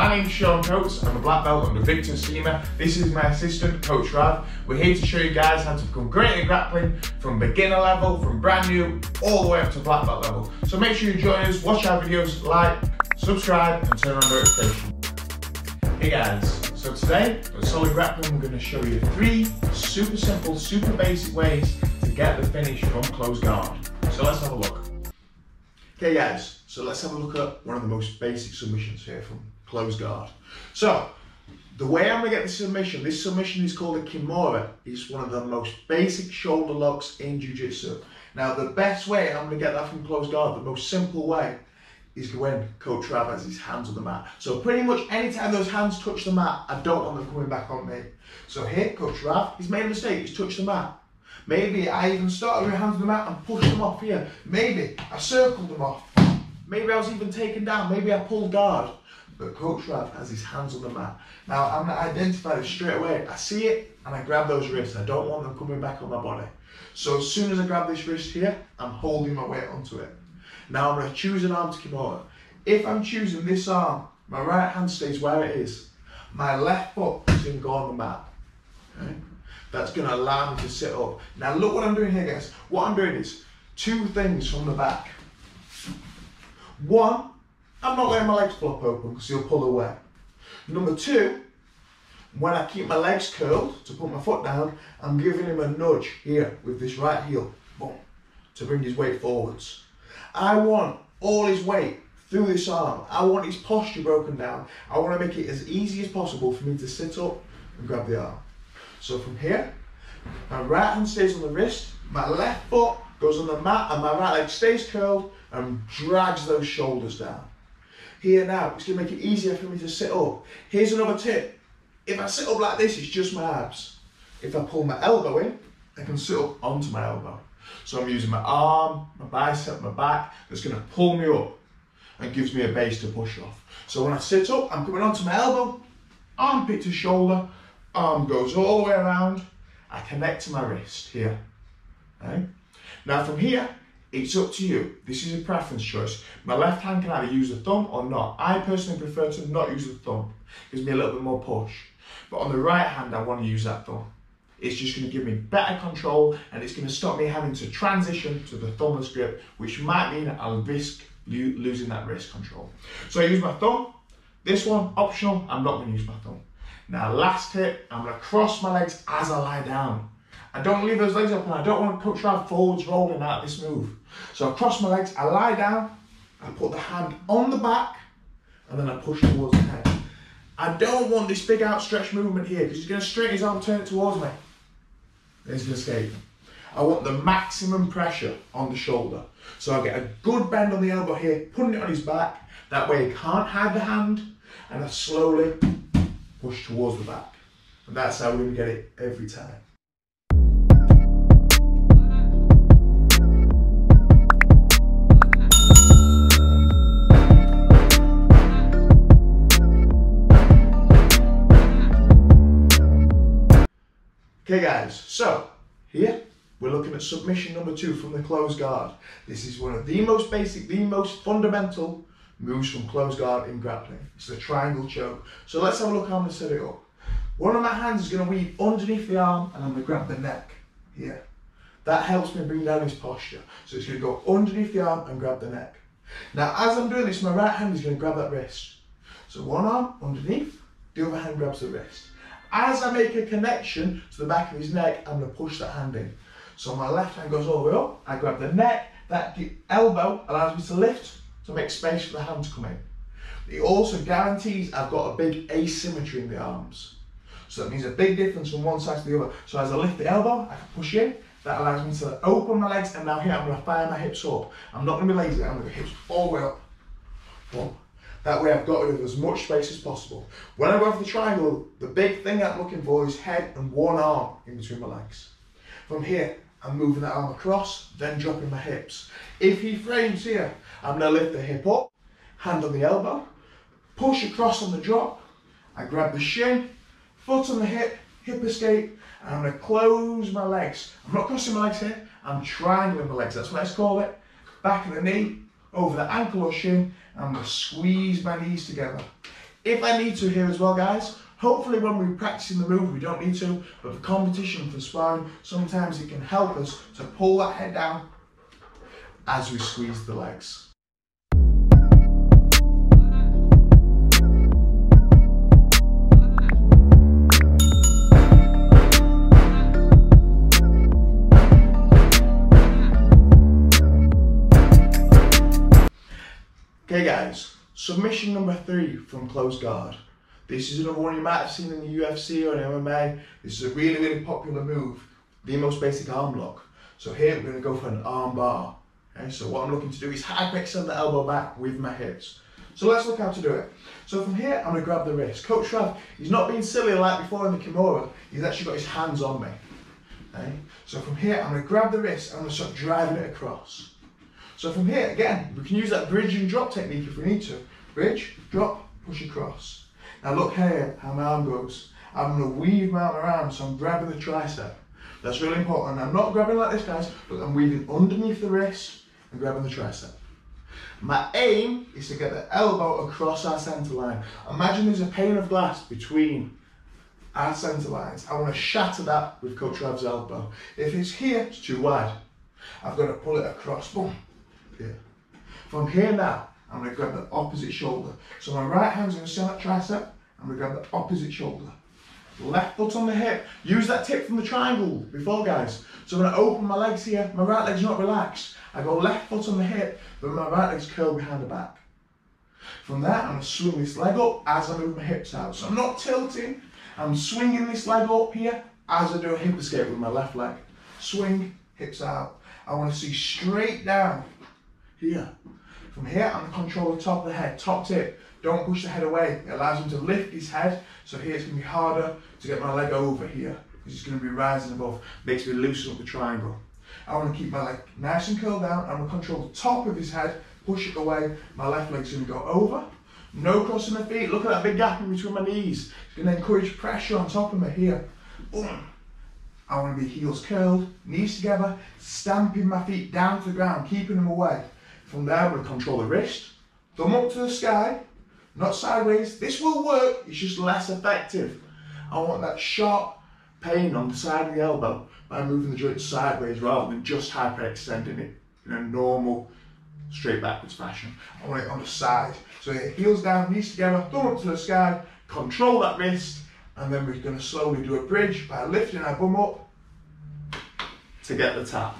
My name's Sean Coates, I'm a black belt under Victor Seamer. This is my assistant, Coach Rav. We're here to show you guys how to become great at grappling from beginner level, from brand new, all the way up to black belt level. So make sure you join us, watch our videos, like, subscribe, and turn on notifications. Hey guys, so today at Solid Grappling we're going to show you 3 super simple, super basic ways to get the finish from closed guard. So let's have a look. Okay guys, so let's have a look at one of the most basic submissions here from closed guard. So, the way I'm going to get this submission is called a kimura. It's one of the most basic shoulder locks in Jiu-Jitsu. Now the best way I'm going to get that from closed guard, the most simple way, is when Coach Rav has his hands on the mat. So pretty much anytime those hands touch the mat, I don't want them coming back on me. So here, Coach Rav, he's made a mistake, he's touched the mat. Maybe I even started with hands on the mat and pushed them off here. Maybe I circled them off. Maybe I was even taken down. Maybe I pulled guard. But Coach Rav has his hands on the mat. Now I'm going to identify this straight away. I see it and I grab those wrists. I don't want them coming back on my body. So as soon as I grab this wrist here, I'm holding my weight onto it. Now I'm going to choose an arm to kimura. If I'm choosing this arm, my right hand stays where it is. My left foot is going to go on the mat. Okay? That's going to allow me to sit up. Now look what I'm doing here, guys. What I'm doing is 2 things from the back. 1, I'm not letting my legs flop open because he'll pull away. Number 2, when I keep my legs curled to put my foot down, I'm giving him a nudge here with this right heel, boom, to bring his weight forwards. I want all his weight through this arm. I want his posture broken down. I want to make it as easy as possible for me to sit up and grab the arm. So from here, my right hand stays on the wrist, my left foot goes on the mat and my right leg stays curled and drags those shoulders down. Here now, it's going to make it easier for me to sit up. Here's another tip. If I sit up like this, it's just my abs. If I pull my elbow in, I can sit up onto my elbow. So I'm using my arm, my bicep, my back, that's going to pull me up and gives me a base to push off. So when I sit up, I'm coming onto my elbow, armpit to shoulder, arm goes all the way around, I connect to my wrist here. Okay? Now from here, it's up to you. This is a preference choice. My left hand can either use the thumb or not. I personally prefer to not use the thumb. It gives me a little bit more push. But on the right hand, I want to use that thumb. It's just going to give me better control and it's going to stop me having to transition to the thumbless grip, which might mean I'll risk losing that wrist control. So I use my thumb. This one, optional, I'm not going to use my thumb. Now last tip, I'm going to cross my legs as I lie down. I don't leave those legs up and I don't want to Coach Rav forwards rolling out of this move. So I cross my legs, I lie down, I put the hand on the back and then I push towards the head. I don't want this big outstretched movement here because he's going to straighten his arm, turn it towards me. And he's going to escape. I want the maximum pressure on the shoulder. So I get a good bend on the elbow here, putting it on his back. That way he can't hide the hand and I slowly push towards the back. And that's how we're going to get it every time. Okay guys, so here we're looking at submission number 2 from the closed guard. This is one of the most basic, the most fundamental moves from closed guard in grappling. It's the triangle choke. So let's have a look how I'm going to set it up. One of my hands is going to weave underneath the arm and I'm going to grab the neck here. That helps me bring down his posture. So it's going to go underneath the arm and grab the neck. Now as I'm doing this, my right hand is going to grab that wrist. So one arm underneath, the other hand grabs the wrist. As I make a connection to the back of his neck, I'm going to push that hand in. So my left hand goes all the way up, I grab the neck, that elbow allows me to lift to make space for the hand to come in. It also guarantees I've got a big asymmetry in the arms. So that means a big difference from one side to the other. So as I lift the elbow, I can push in, that allows me to open my legs and now here I'm going to fire my hips up. I'm not going to be lazy, I'm going to hips all the way up. Boom. That way I've got rid of as much space as possible. When I go for the triangle, the big thing I'm looking for is head and one arm in between my legs. From here, I'm moving that arm across, then dropping my hips. If he frames here, I'm going to lift the hip up, hand on the elbow, push across on the drop, I grab the shin, foot on the hip escape, and I'm going to close my legs. I'm not crossing my legs here, I'm triangling my legs, that's what let's call it. Back of the knee, over the ankle or shin, and I'm going to squeeze my knees together. if I need to here as well, guys. Hopefully when we're practicing the move, we don't need to, but for competition, for sparring, sometimes it can help us to pull that head down as we squeeze the legs. Okay guys, submission number 3 from close guard. This is another one you might have seen in the UFC or in MMA. This is a really, really popular move, the most basic arm lock. So here we're going to go for an arm bar. Okay, so what I'm looking to do is hyper-extend the elbow back with my hips. So let's look how to do it. So from here, I'm going to grab the wrist. Coach Rav, he's not being silly like before in the kimura. He's actually got his hands on me. Okay? So from here, I'm going to grab the wrist and I'm going to start driving it across. So from here, again, we can use that bridge and drop technique if we need to. Bridge, drop, push across. Now look here how my arm goes. I'm going to weave my arm, so I'm grabbing the tricep. That's really important. I'm not grabbing like this, guys. Look, I'm weaving underneath the wrist and grabbing the tricep. My aim is to get the elbow across our centre line. Imagine there's a pane of glass between our centre lines. I want to shatter that with Coach Rav's elbow. If it's here, it's too wide. I've got to pull it across. Boom. Here. From here now, I'm going to grab the opposite shoulder. So my right hand's going to stay on that tricep. I'm going to grab the opposite shoulder. Left foot on the hip. Use that tip from the triangle before, guys. So when I open my legs here, my right leg's not relaxed. I go left foot on the hip, but my right leg's curled behind the back. From there, I'm going to swing this leg up as I move my hips out. So I'm not tilting. I'm swinging this leg up here as I do a hip escape with my left leg. Swing, hips out. I want to see straight down here. From here, I'm going to control the top of the head, top tip. Don't push the head away. It allows him to lift his head. So here it's going to be harder to get my leg over here because it's going to be rising above. Makes me loosen up the triangle. I want to keep my leg nice and curled down. I'm going to control the top of his head, push it away. My left leg's going to go over. No crossing the feet. Look at that big gap in between my knees. It's going to encourage pressure on top of me here. Boom. I want to be heels curled, knees together, stamping my feet down to the ground, keeping them away. From there, I'm going to control the wrist, thumb up to the sky, not sideways. This will work, it's just less effective. I want that sharp pain on the side of the elbow by moving the joint sideways rather than just hyperextending it in a normal straight backwards fashion. I want it on the side. So heels down, knees together, thumb up to the sky, control that wrist, and then we're going to slowly do a bridge by lifting our bum up to get the tap.